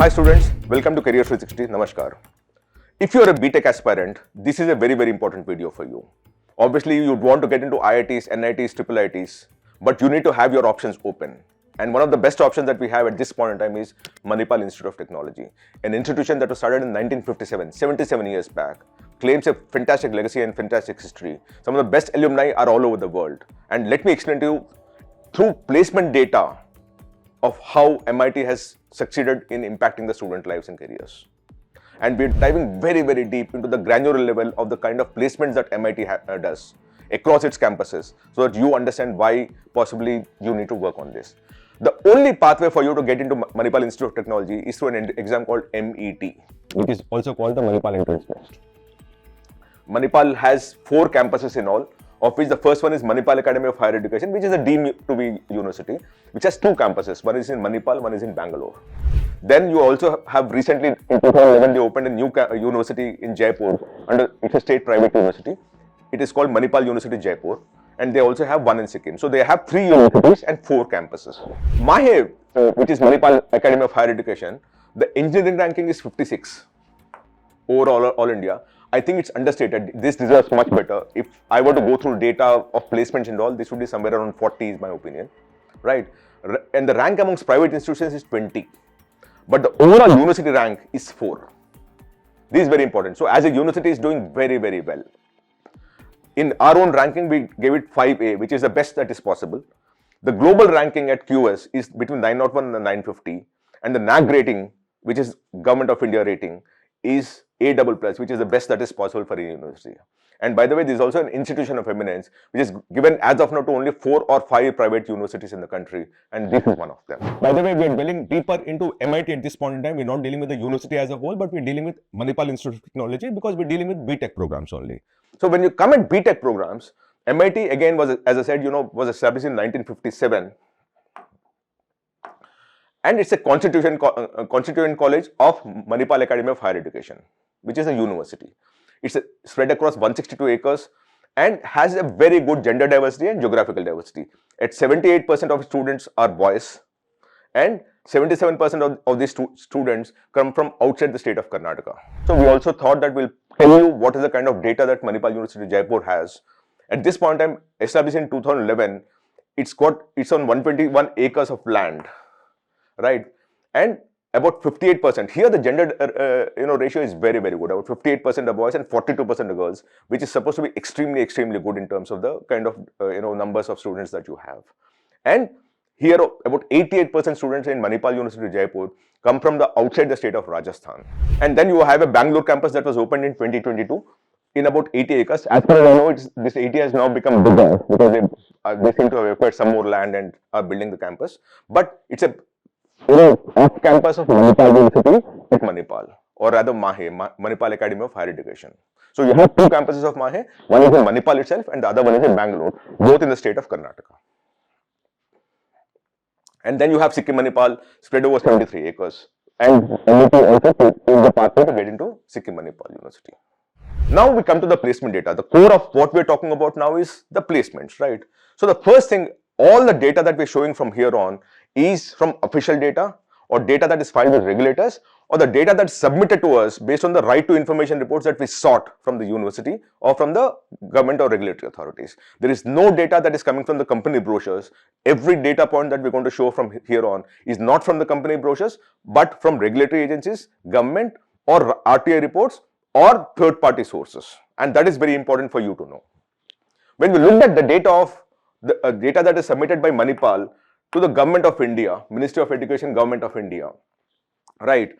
Hi students, welcome to Career 360. Namaskar. If you are a BTech aspirant, this is a very important video for you. Obviously, you'd want to get into IITs, NITs, IIITs, but you need to have your options open. And one of the best options that we have at this point in time is Manipal Institute of Technology, an institution that was started in 1957, 77 years back, claims a fantastic legacy and fantastic history. Some of the best alumni are all over the world. And let me explain to you through placement data of how MIT has succeeded in impacting the student lives and careers. And we're diving very deep into the granular level of the kind of placements that MIT does across its campuses so that you understand why possibly you need to work on this. The only pathway for you to get into Manipal Institute of Technology is through an exam called MET, which is also called the Manipal Entrance Test. Manipal has 4 campuses in all, of which the first one is Manipal Academy of Higher Education, which is a deemed to be university, which has 2 campuses. One is in Manipal, one is in Bangalore. Then you also have recently, in 2011, they opened a new university in Jaipur, it's a state private university. It is called Manipal University Jaipur, and they also have one in Sikkim. So they have 3 universities and 4 campuses. MAHE, which is Manipal Academy of Higher Education, the engineering ranking is 56 overall, all India. I think it's understated. This deserves much better. If I were to go through data of placements and all, this would be somewhere around 40 is my opinion, right? And the rank amongst private institutions is 20. But the overall university rank is 4. This is very important. So as a university is doing very well. In our own ranking, we gave it 5A, which is the best that is possible. The global ranking at QS is between 901 and 950. And the NAG rating, which is Government of India rating, is A++, which is the best that is possible for a university. And by the way, there is also an Institution of Eminence, which is given as of now to only 4 or 5 private universities in the country, and this is one of them. By the way, we are dwelling deeper into MIT at this point in time. We're not dealing with the university as a whole, but we're dealing with Manipal Institute of Technology because we're dealing with BTech programs only. So when you come at BTech programs, MIT again was, as I said, was established in 1957. And it's a constituent college of Manipal Academy of Higher Education, which is a university. It's spread across 162 acres and has a very good gender diversity and geographical diversity. At 78% of students are boys and 77% of these students come from outside the state of Karnataka. So we also thought that we'll tell you what is the kind of data that Manipal University Jaipur has. At this point in time, established in 2011, it's on 121 acres of land. Right, and about 58%. Here the gender ratio is very good. About 58% of boys and 42% of girls, which is supposed to be extremely good in terms of the kind of numbers of students that you have. And here about 88% students in Manipal University Jaipur come from the outside the state of Rajasthan. And then you have a Bangalore campus that was opened in 2022 in about 80 acres. As far as I know, this 80 has now become bigger because they seem to have acquired some more land and are building the campus. But it's a off campus of Manipal University at Manipal, or rather MAHE, Manipal Academy of Higher Education. So you have 2 campuses of MAHE, one is in Manipal itself and the other one is in Bangalore, both in the state of Karnataka. And then you have Sikkim Manipal spread over 73 acres. And MIT also is the pathway to get into Sikkim Manipal University. Now we come to the placement data. The core of what we're talking about now is the placements, right? So the first thing, all the data that we're showing from here on is from official data or data that is filed with regulators or the data that's submitted to us based on the right to information reports that we sought from the university or from the government or regulatory authorities. There is no data that is coming from the company brochures. Every data point that we're going to show from here on is not from the company brochures, but from regulatory agencies, government or RTI reports or third-party sources. And that is very important for you to know. When we look at the data of the data that is submitted by Manipal to the Government of India, Ministry of Education, Government of India, right?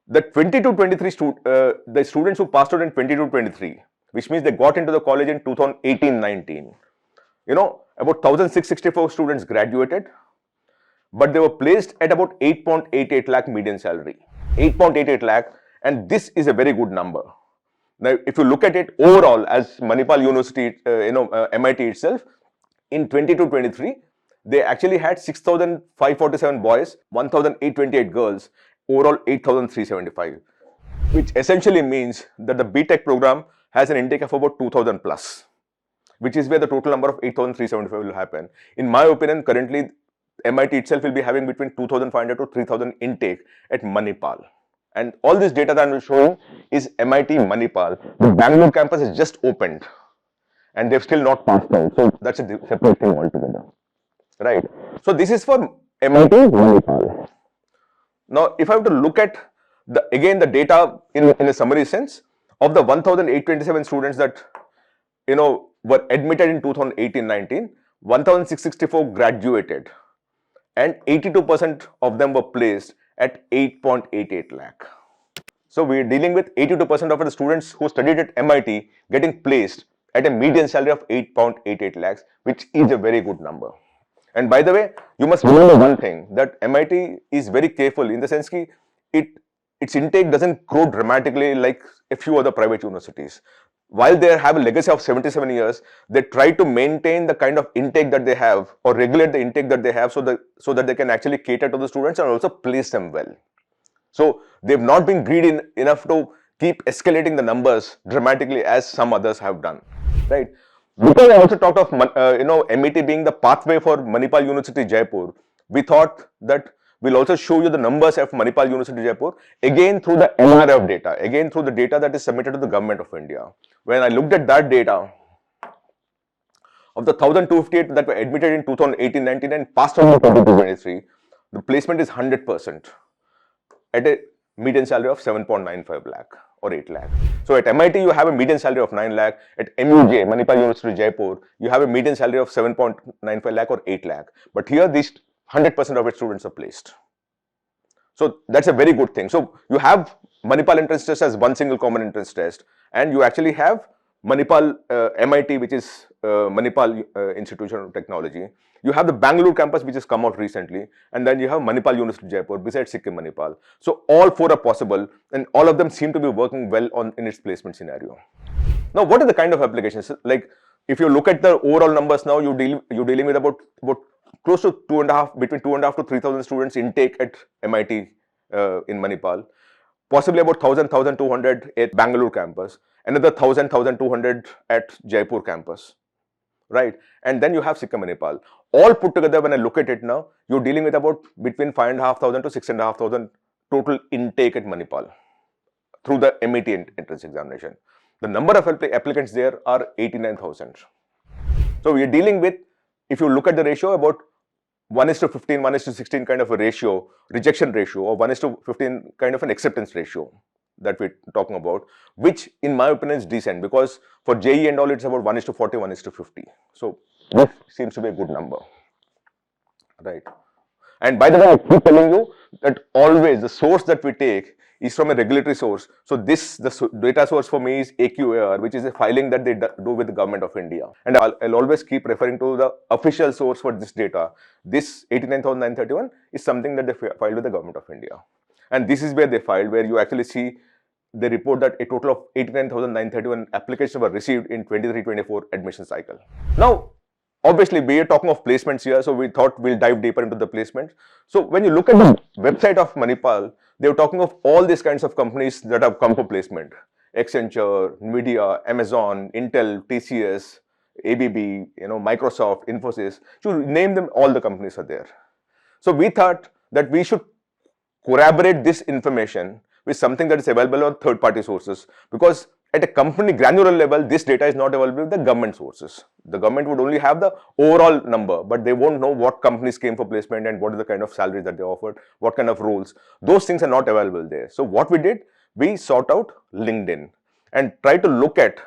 The 22-23 the students who passed out in 22-23, which means they got into the college in 2018-19, about 1,664 students graduated, but they were placed at about 8.88 lakh median salary, 8.88 lakh, and this is a very good number. Now, if you look at it overall as Manipal University, MIT itself, in 22-23, they actually had 6,547 boys, 1,828 girls, overall 8,375, which essentially means that the BTech program has an intake of about 2,000 plus, which is where the total number of 8,375 will happen. In my opinion, currently MIT itself will be having between 2,500 to 3,000 intake at Manipal. And all this data that I'm showing is MIT Manipal. The Bangalore campus is just opened and they've still not passed out. So that's a separate thing altogether, right? So this is for MIT Manipal. Now, if I have to look at the data in a summary sense, of the 1,827 students that were admitted in 2018-19, 1,664 graduated, and 82% of them were placed at 8.88 lakh. So we are dealing with 82% of the students who studied at MIT getting placed at a median salary of 8.88 lakhs, which is a very good number. And by the way, you must remember one thing, that MIT is very careful in the sense that its intake doesn't grow dramatically like a few other private universities. While they have a legacy of 77 years, they try to maintain the kind of intake that they have or regulate the intake that they have so that they can actually cater to the students and also place them well. So they've not been greedy enough to keep escalating the numbers dramatically as some others have done, right? Because I also talked of MET being the pathway for Manipal University Jaipur, we thought that we'll also show you the numbers of Manipal University Jaipur again through the NIRF data, again through the data that is submitted to the government of India. When I looked at that data, of the 1,258 that were admitted in 2018-19 and passed on in 2022-23, the placement is 100% at a median salary of 7.95 lakh or 8 lakh. So at MIT you have a median salary of 9 lakh, at MUJ, Manipal University Jaipur, you have a median salary of 7.95 lakh or 8 lakh. But here these 100% of its students are placed. So that's a very good thing. So you have Manipal entrance test as one single common entrance test, and you actually have Manipal MIT, which is Manipal Institution of Technology. You have the Bangalore campus, which has come out recently, and then you have Manipal University Jaipur besides Sikkim Manipal. So all four are possible, and all of them seem to be working well in its placement scenario. Now, what are the kind of applications? Like, if you look at the overall numbers now, you're dealing with about close to between 2.5 to 3,000 students intake at MIT in Manipal. Possibly about 1,200 at Bangalore campus, another 1,200 at Jaipur campus, right? And then you have Sikkim Manipal. All put together, when I look at it now, you're dealing with about between 5,500 to 6,500 total intake at Manipal through the MET entrance examination. The number of applicants there are 89,000. So we are dealing with, if you look at the ratio, about 1:15, 1:16 kind of a ratio, rejection ratio, or 1:15 kind of an acceptance ratio that we're talking about, which in my opinion is decent, because for JEE and all it's about 1:40, 1:50. So this seems to be a good number, right? And by the way, I keep telling you that always the source that we take is from a regulatory source. So the data source for me is AQAR, which is a filing that they do with the government of India. And I'll always keep referring to the official source for this data. This 89,931 is something that they filed with the government of India. And this is where they filed, where you actually see they report that a total of 89,931 applications were received in 23-24 admission cycle. Now, obviously, we are talking of placements here, so we thought we'll dive deeper into the placements. So when you look at the website of Manipal, they were talking of all these kinds of companies that have come for placement: Accenture, Nvidia, Amazon, Intel, TCS, ABB, Microsoft, Infosys. So name them, all the companies are there. So we thought that we should corroborate this information with something that is available on third-party sources, because at a company granular level, this data is not available with the government sources. The government would only have the overall number, but they won't know what companies came for placement and what is the kind of salaries that they offered, what kind of roles. Those things are not available there. So what we did, we sought out LinkedIn and tried to look at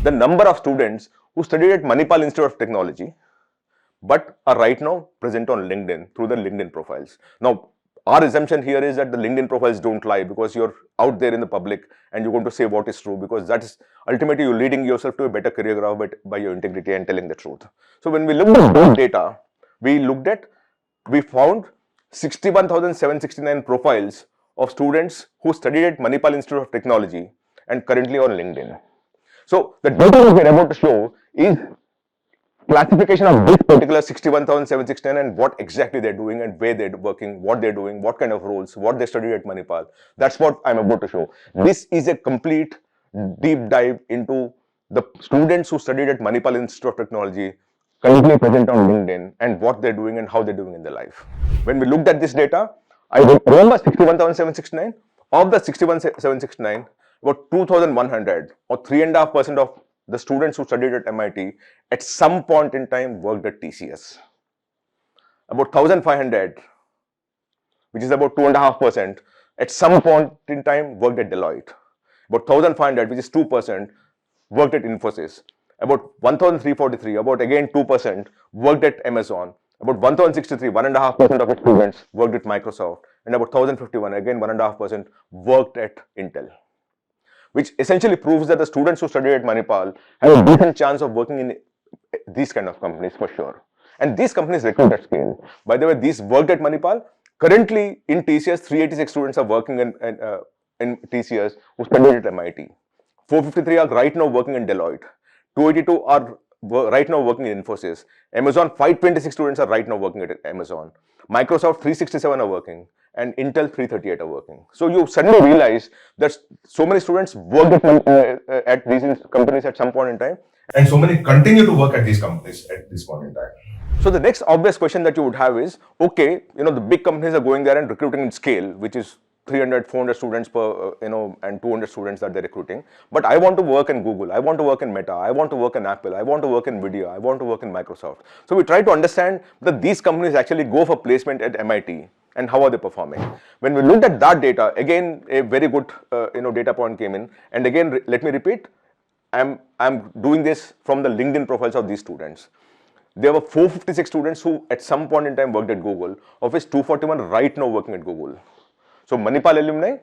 the number of students who studied at Manipal Institute of Technology, but are right now present on LinkedIn through their LinkedIn profiles. Now, our assumption here is that the LinkedIn profiles don't lie, because you're out there in the public and you're going to say what is true, because that is ultimately you're leading yourself to a better career graph by your integrity and telling the truth. So when we looked at those data, we found 61,769 profiles of students who studied at Manipal Institute of Technology and currently on LinkedIn. So the data that we're about to show is classification of this particular 61,769 and what exactly they're doing and where they're working, what they're doing, what kind of roles, what they studied at Manipal. That's what I'm about to show. This is a complete deep dive into the students who studied at Manipal Institute of Technology currently present on LinkedIn and what they're doing and how they're doing in their life. When we looked at this data, I remember 61,769. Of the 61,769, about 2,100 or 3.5% of the students who studied at MIT at some point in time worked at TCS. About 1,500, which is about 2.5%, at some point in time worked at Deloitte. About 1,500, which is 2%, worked at Infosys. About 1,343, about again 2%, worked at Amazon. About 1,063, 1.5% of its students worked at Microsoft. And about 1,051, again 1.5%, worked at Intel. Which essentially proves that the students who studied at Manipal have a decent chance of working in these kind of companies for sure. And these companies recruit at scale. By the way, these worked at Manipal. Currently in TCS, 386 students are working in TCS who studied at MIT. 453 are right now working in Deloitte. 282 are right now working in Infosys. Amazon, 526 students are right now working at Amazon. Microsoft, 367 are working. And Intel, 338 are working. So you suddenly realize that so many students worked at these companies at some point in time. And so many continue to work at these companies at this point in time. So the next obvious question that you would have is, okay, the big companies are going there and recruiting in scale, which is 300, 400 students per, and 200 students that they're recruiting. But I want to work in Google, I want to work in Meta, I want to work in Apple, I want to work in Nvidia, I want to work in Microsoft. So we try to understand that these companies actually go for placement at MIT and how are they performing. When we looked at that data, again, a very good, data point came in. And again, let me repeat, I'm doing this from the LinkedIn profiles of these students. There were 456 students who at some point in time worked at Google, of which 241 right now working at Google. So Manipal alumni,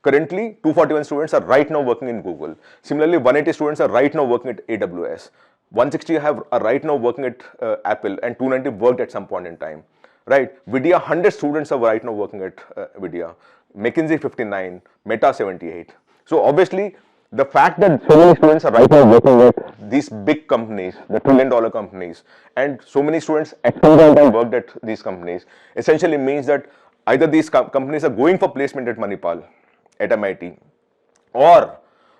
currently 241 students are right now working in Google. Similarly, 180 students are right now working at AWS. 160 are right now working at Apple, and 290 worked at some point in time. Right, Vidya, 100 students are right now working at Vidya. McKinsey, 59, Meta, 78. So obviously, the fact that so many students are right now working at these big companies, the trillion-dollar companies, and so many students at some point in time worked at these companies, essentially means that either these companies are going for placement at Manipal, at MIT, or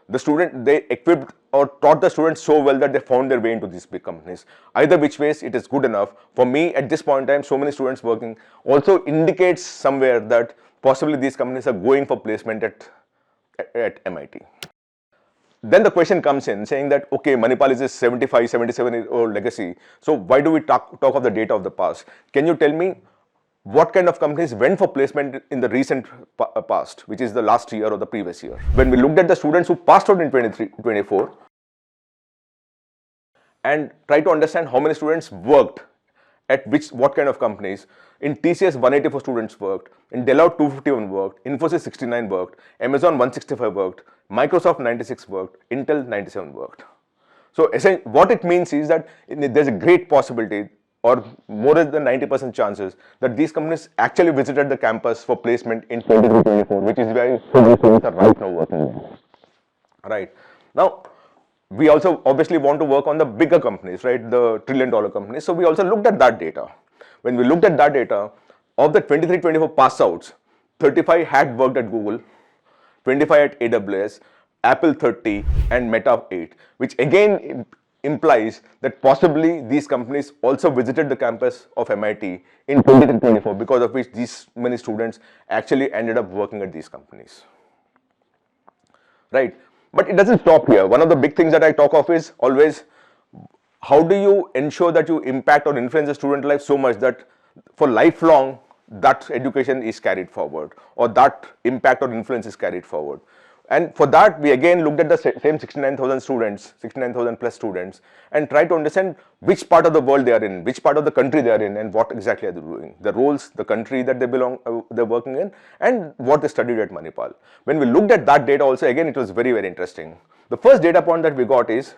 they equipped or taught the students so well that they found their way into these big companies. Either which ways, it is good enough. For me, at this point in time, so many students working also indicates somewhere that possibly these companies are going for placement at MIT. Then the question comes in saying that, okay, Manipal is a 75, 77-year-old legacy. So why do we talk of the data of the past? Can you tell me what kind of companies went for placement in the recent past, which is the last year or the previous year? When we looked at the students who passed out in 24 and try to understand how many students worked at what kind of companies. In TCS, 184 students worked. In Deloitte, 251 worked. Infosys, 69 worked. Amazon, 165 worked. Microsoft, 96 worked. Intel, 97 worked. So what it means is that there's a great possibility, or more than 90% chances, that these companies actually visited the campus for placement in 23-24, which is why so many students are right now working there. Right. Now, we also obviously want to work on the bigger companies, right? The trillion-dollar companies. So we also looked at that data. When we looked at that data, of the 23-24 pass outs, 35 had worked at Google, 25 at AWS, Apple 30, and Meta 8, which again implies that possibly these companies also visited the campus of MIT in 23-24, because of which these many students actually ended up working at these companies. Right. But it doesn't stop here. One of the big things that I talk of is always, how do you ensure that you impact or influence the student life so much that for lifelong that education is carried forward, or that impact or influence is carried forward. And for that, we again looked at the same 69,000 students, 69,000 plus students, and tried to understand which part of the world they are in, which part of the country they are in, and what exactly are they doing, the roles, the country that they're working in, and what they studied at Manipal. When we looked at that data also, again, it was very, very interesting. The first data point that we got is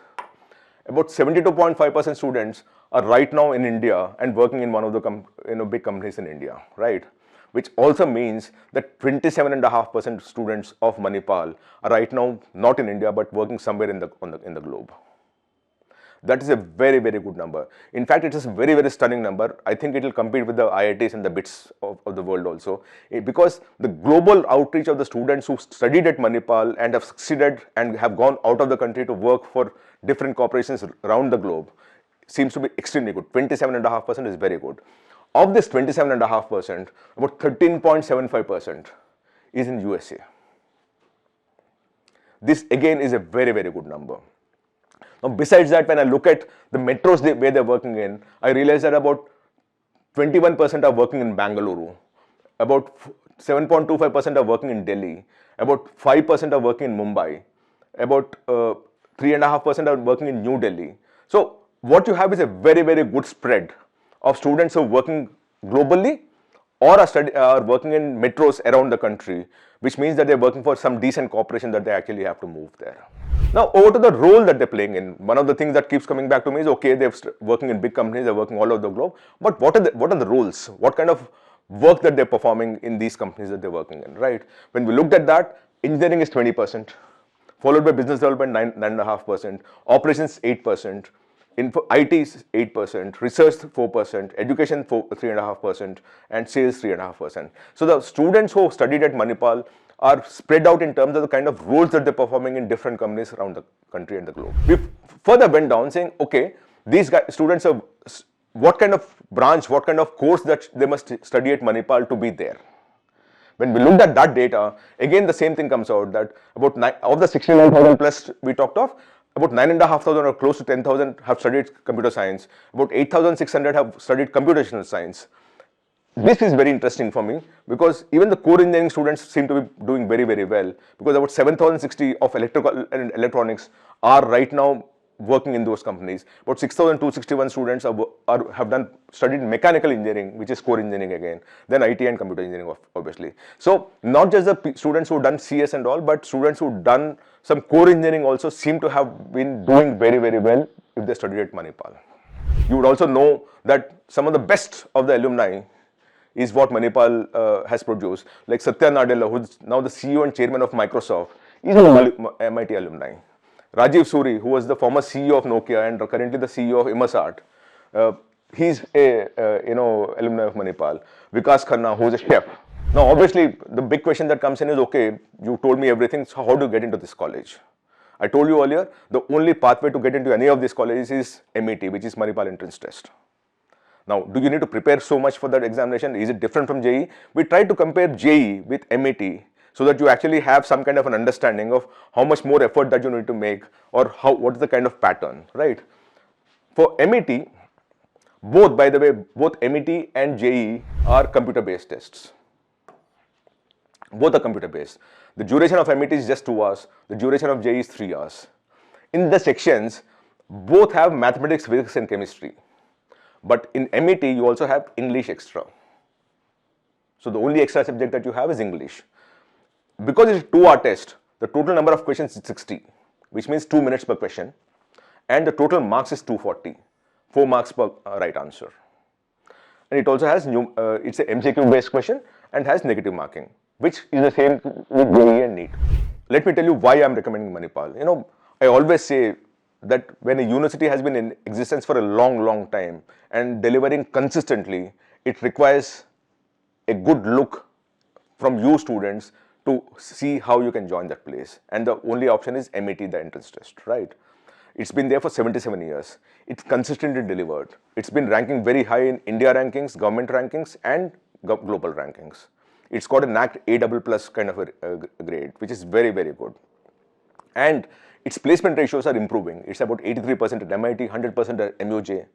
about 72.5% students are right now in India and working in one of the big companies in India, right? Which also means that 27.5% students of Manipal are right now not in India but working somewhere in the globe. That is a very, very good number. In fact, it is a very, very stunning number. I think it will compete with the IITs and the BITS of the world also, because the global outreach of the students who studied at Manipal and have succeeded and have gone out of the country to work for different corporations around the globe seems to be extremely good. 27.5% is very good. Of this 27.5%, about 13.75% is in USA. This again is a very, very good number. Now, besides that, when I look at the metros where they're working in, I realize that about 21% are working in Bangalore, about 7.25% are working in Delhi, about 5% are working in Mumbai, about 3.5% are working in New Delhi. So what you have is a very, very good spread of students who are working globally or are working in metros around the country, which means that they're working for some decent corporation that they actually have to move there. Now, over to the role that they're playing in. One of the things that keeps coming back to me is, okay, they're working in big companies, they're working all over the globe, but what are the roles? What kind of work that they're performing in these companies that they're working in, right? When we looked at that, engineering is 20%, followed by business development 9.5%, operations 8%, IT is 8%, research 4%, education 3.5%, and sales 3.5%. So the students who studied at Manipal are spread out in terms of the kind of roles that they're performing in different companies around the country and the globe. We further went down saying, okay, these students are, what kind of branch, what kind of course that they must study at Manipal to be there. When we looked at that data, again the same thing comes out that about of the 69,000 plus we talked of, about 9,500 or close to 10,000 have studied computer science, about 8,600 have studied computational science. This is very interesting for me because even the core engineering students seem to be doing very, very well, because about 7,060 of electrical and electronics are right now working in those companies. About 6,261 students have studied mechanical engineering, which is core engineering again, then IT and computer engineering obviously. So not just the students who done CS and all, but students who done some core engineering also seem to have been doing very, very well if they studied at Manipal. You would also know that some of the best of the alumni is what Manipal has produced, like Satya Nadella, who's now the CEO and chairman of Microsoft, is an MIT alumni. Rajiv Suri, who was the former CEO of Nokia and currently the CEO of Imasart, he's a alumni of Manipal. Vikas Khanna, who's a chef. Now, obviously, the big question that comes in is, okay, you told me everything, so how do you get into this college? I told you earlier, the only pathway to get into any of these colleges is MET, which is Manipal Entrance Test. Now, do you need to prepare so much for that examination? Is it different from JEE? We tried to compare JEE with MET so that you actually have some kind of an understanding of how much more effort that you need to make or what is the kind of pattern, right? For MET, both, by the way, both MET and JEE are computer-based tests. Both are computer-based. The duration of MET is just 2 hours. The duration of JEE is 3 hours. In the sections, both have mathematics, physics, and chemistry. But in MET, you also have English extra. So the only extra subject that you have is English. Because it's a 2-hour test, the total number of questions is 60, which means 2 minutes per question. And the total marks is 240, 4 marks per right answer. And it also has, it's a MCQ based question and has negative marking, which is the same with JEE and NEET. Let me tell you why I'm recommending Manipal. I always say that when a university has been in existence for a long, long time and delivering consistently, it requires a good look from you students to see how you can join that place. And the only option is MET, the entrance test, right? It's been there for 77 years. It's consistently delivered. It's been ranking very high in India rankings, government rankings, and global rankings. It's got a NAC A++ kind of a grade, which is very, very good. And its placement ratios are improving. It's about 83% at MIT, 100% at MUJ.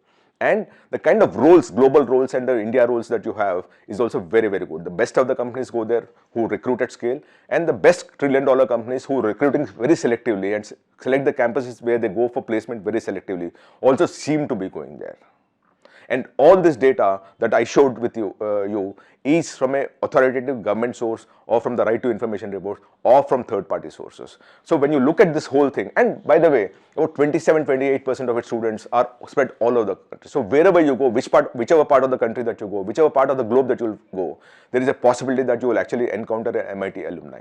And the kind of roles, global roles and the India roles that you have is also very, very good. The best of the companies go there who recruit at scale, and the best trillion-dollar companies who are recruiting very selectively and select the campuses where they go for placement very selectively also seem to be going there. And all this data that I showed with you is from an authoritative government source or from the right to information report or from third-party sources. So when you look at this whole thing, and by the way, about 27-28% of its students are spread all over the country. So wherever you go, whichever part of the country that you go, whichever part of the globe that you will go, there is a possibility that you will actually encounter an MIT alumni.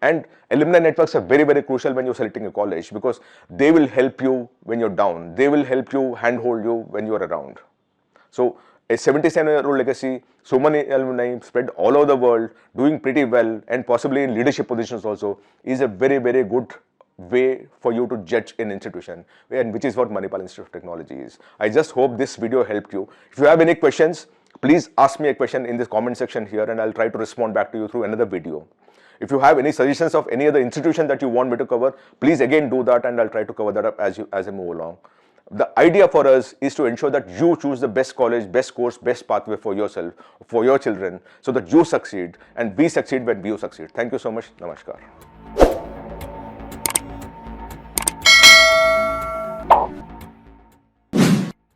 And alumni networks are very, very crucial when you're selecting a college because they will help you when you're down. They will help you, handhold you when you're around. So a 77-year-old legacy, so many alumni spread all over the world, doing pretty well and possibly in leadership positions also is a very, very good way for you to judge an institution, and which is what Manipal Institute of Technology is. I just hope this video helped you. If you have any questions, please ask me a question in this comment section here, and I'll try to respond back to you through another video. If you have any suggestions of any other institution that you want me to cover, please again do that, and I'll try to cover that up as I move along. The idea for us is to ensure that you choose the best college, best course, best pathway for yourself, for your children, so that you succeed and we succeed when you succeed. Thank you so much. Namaskar.